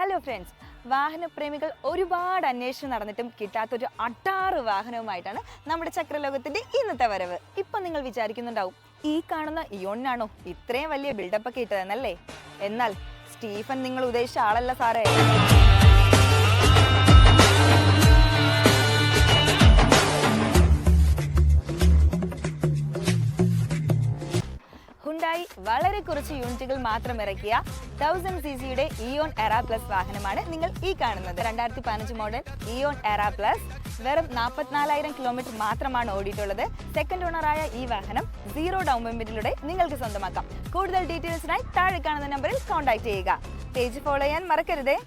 Hello friends, വാഹനപ്രേമികൾ ഒരുപാട് അന്വേഷണം നടന്നിട്ടും കിട്ടാത്തൊരു അട്ടാറ് വാഹനവുമായിട്ടാണ് നമ്മുടെ ചക്രലോകത്തിന്റെ ഇന്നത്തെ വരവ്. ഇപ്പൊ നിങ്ങൾ വിചാരിക്കുന്നുണ്ടാവും, ഈ കാണുന്ന ഇയോണിനാണോ ഇത്രയും വലിയ ബിൽഡപ്പ് ഒക്കെ ഇട്ടതെന്നല്ലേ? എന്നാൽ സ്റ്റീഫൻ നിങ്ങൾ ഉദ്ദേശിച്ച ആളല്ല സാറേ. ഹുണ്ടായി വളരെ കുറച്ച് യൂണിറ്റുകൾ മാത്രം ഇറക്കിയ 1000cc ഇയോൺ എറ പ്ലസ് വാഹനമാണ് നിങ്ങൾ ഈ കാണുന്നത്. 2015 മോഡൽ ഇയോൺ എറ പ്ലസ് വെറും 44,000 കിലോമീറ്റർ മാത്രമാണ് ഓടിയിട്ടുള്ളത്. സെക്കൻഡ് ഓണറായ ഈ വാഹനം 0 ഡൗൺ പേയ്മെന്റിലൂടെ നിങ്ങൾക്ക് സ്വന്തമാക്കാം. കൂടുതൽ ഡീറ്റെയിൽസിനായി താഴെ കാണുന്ന നമ്പറിൽ കോൺടാക്ട് ചെയ്യുക. പേജ് ഫോളോ ചെയ്യാൻ മറക്കരുതേ.